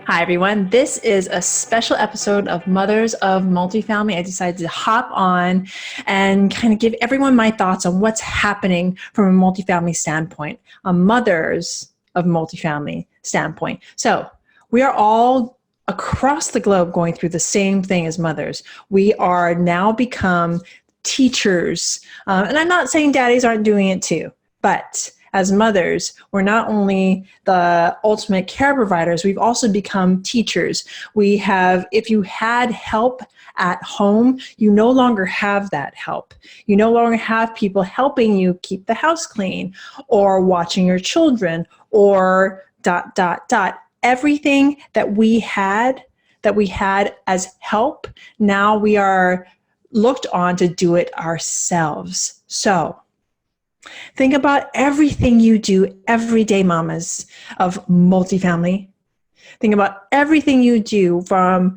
Hi, everyone. This is a special episode of Mothers of Multifamily. I decided to hop on and kind of give everyone my thoughts on what's happening from a multifamily standpoint, a Mothers of Multifamily standpoint. So we are all across the globe going through the same thing as mothers. We are now become teachers. And I'm not saying daddies aren't doing it too, but as mothers, we're not only the ultimate care providers, we've also become teachers. We have, if you had help at home, you no longer have that help. You no longer have people helping you keep the house clean or watching your children or ... Everything that we had as help, now we are looked on to do it ourselves. So think about everything you do every day, mamas of multifamily. Think about everything you do, from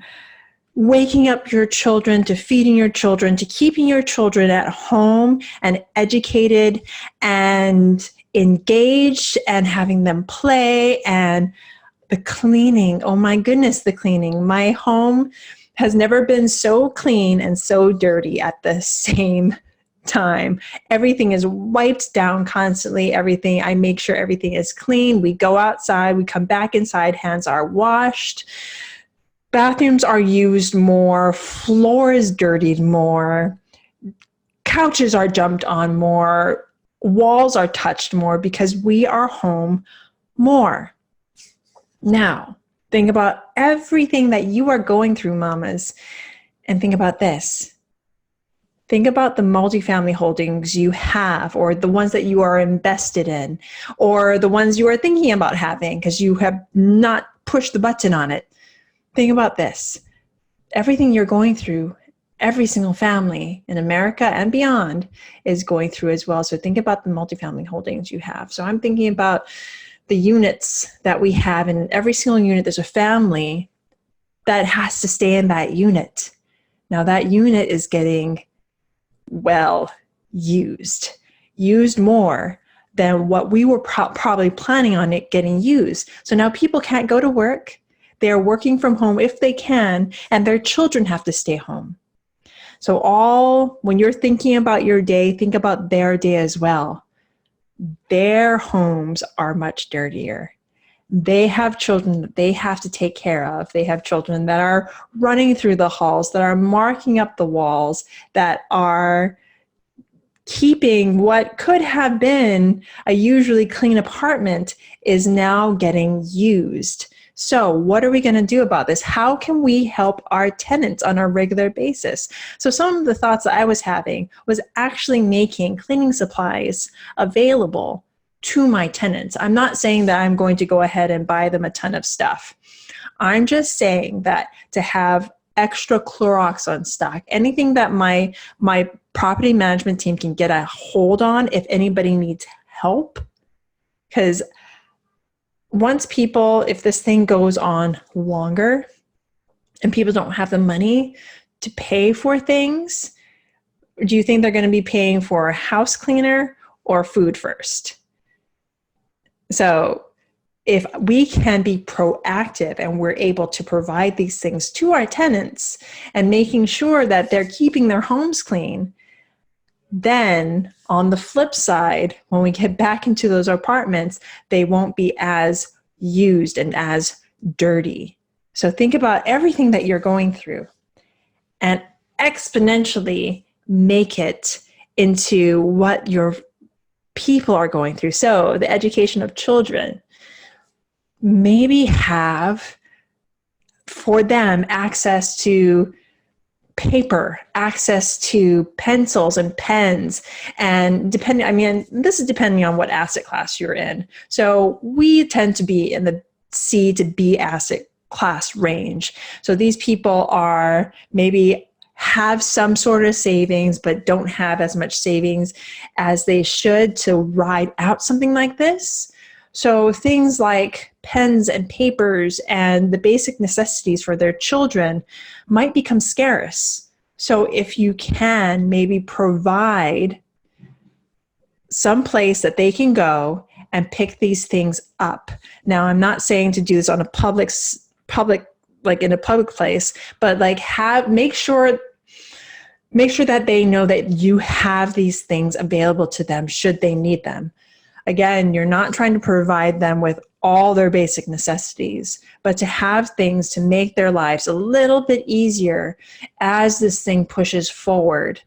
waking up your children to feeding your children to keeping your children at home and educated and engaged and having them play, and the cleaning. Oh my goodness, the cleaning. My home has never been so clean and so dirty at the same time. Everything is wiped down constantly. Everything, I make sure everything is clean. We go outside, we come back inside, hands are washed. Bathrooms are used more, floor is dirtied more, couches are jumped on more, walls are touched more because we are home more. Now, think about everything that you are going through, mamas, and think about this. Think about the multifamily holdings you have, or the ones that you are invested in, or the ones you are thinking about having because you have not pushed the button on it. Think about this. Everything you're going through, every single family in America and beyond is going through as well. So think about the multifamily holdings you have. So I'm thinking about the units that we have, and in every single unit, there's a family that has to stay in that unit. Now that unit is getting used more than what we were probably planning on it getting used. So now people can't go to work. They're working from home if they can, and their children have to stay home. So when you're thinking about your day, think about their day as well. Their homes are much dirtier. They have children that they have to take care of. They have children that are running through the halls, that are marking up the walls, that are keeping what could have been a usually clean apartment is now getting used. So what are we going to do about this? How can we help our tenants on a regular basis? So some of the thoughts that I was having was actually making cleaning supplies available to my tenants. I'm not saying that I'm going to go ahead and buy them a ton of stuff. I'm just saying that to have extra Clorox on stock, anything that my property management team can get a hold on if anybody needs help. Because if this thing goes on longer and people don't have the money to pay for things, do you think they're going to be paying for a house cleaner or food first? So if we can be proactive and we're able to provide these things to our tenants and making sure that they're keeping their homes clean, then on the flip side, when we get back into those apartments, they won't be as used and as dirty. So think about everything that you're going through and exponentially make it into what your people are going through. So the education of children, maybe have for them access to paper, access to pencils and pens, and this is depending on what asset class you're in. So we tend to be in the C to B asset class range. So these people are maybe have some sort of savings, but don't have as much savings as they should to ride out something like this. So things like pens and papers and the basic necessities for their children might become scarce. So if you can maybe provide some place that they can go and pick these things up. Now, I'm not saying to do this on a public public, like in a public place, but like make sure that they know that you have these things available to them should they need them. Again, you're not trying to provide them with all their basic necessities, but to have things to make their lives a little bit easier as this thing pushes forward,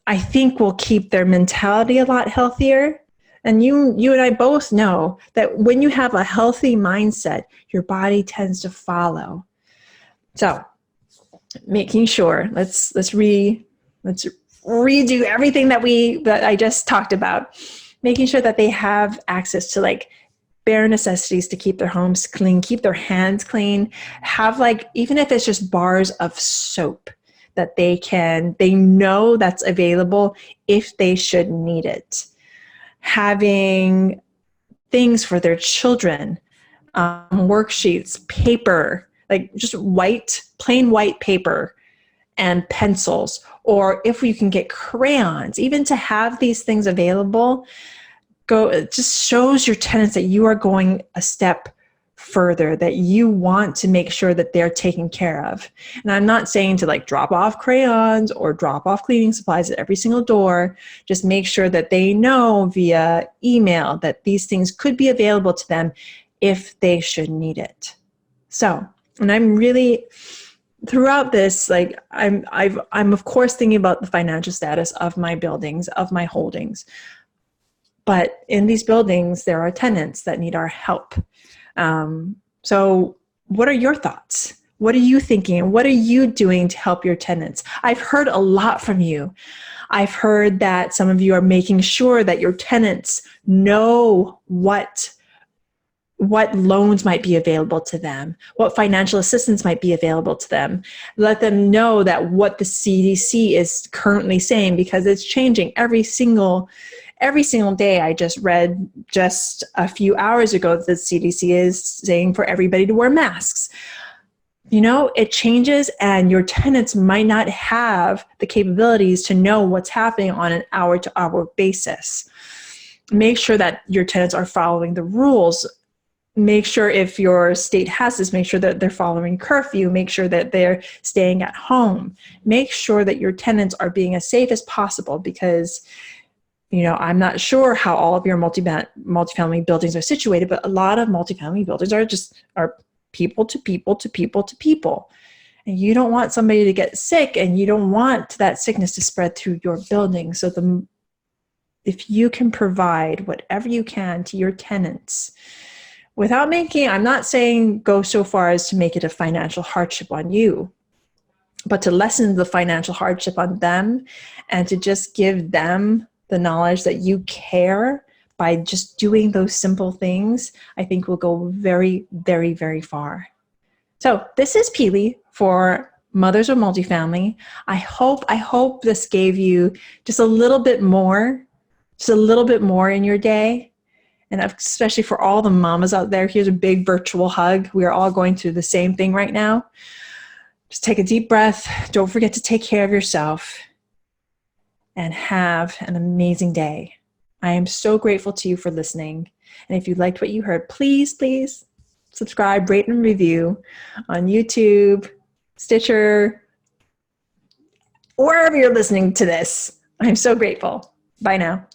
I think will keep their mentality a lot healthier. And you and I both know that when you have a healthy mindset, your body tends to follow. So making sure, let's redo everything that I just talked about. Making sure that they have access to like bare necessities to keep their homes clean, keep their hands clean, have like, even if it's just bars of soap that they know that's available if they should need it. Having things for their children, worksheets, paper, like just plain white paper and pencils, or if you can get crayons, even to have these things available, it just shows your tenants that you are going a step further, that you want to make sure that they're taken care of. And I'm not saying to like drop off crayons or drop off cleaning supplies at every single door. Just make sure that they know via email that these things could be available to them if they should need it. So, and I'm really, throughout this, like I'm of course thinking about the financial status of my buildings, of my holdings. But in these buildings, there are tenants that need our help. So what are your thoughts? What are you thinking? What are you doing to help your tenants? I've heard a lot from you. I've heard that some of you are making sure that your tenants know what loans might be available to them, what financial assistance might be available to them. Let them know that what the CDC is currently saying, because it's changing every single day. I just read just a few hours ago that the CDC is saying for everybody to wear masks. You know, it changes, and your tenants might not have the capabilities to know what's happening on an hour-to-hour basis. Make sure that your tenants are following the rules. Make sure, if your state has this, make sure that they're following curfew. Make sure that they're staying at home. Make sure that your tenants are being as safe as possible, because I'm not sure how all of your multifamily buildings are situated, but a lot of multifamily buildings are people to people to people to people. And you don't want somebody to get sick, and you don't want that sickness to spread through your building. So if you can provide whatever you can to your tenants without I'm not saying go so far as to make it a financial hardship on you, but to lessen the financial hardship on them, and to just give them the knowledge that you care by just doing those simple things, I think will go very, very, very far. So this is Pili for Mothers of Multifamily. I hope this gave you just a little bit more in your day. And especially for all the mamas out there, here's a big virtual hug. We are all going through the same thing right now. Just take a deep breath. Don't forget to take care of yourself, and have an amazing day. I am so grateful to you for listening. And if you liked what you heard, please subscribe, rate, and review on YouTube, Stitcher, wherever you're listening to this. I'm so grateful. Bye now.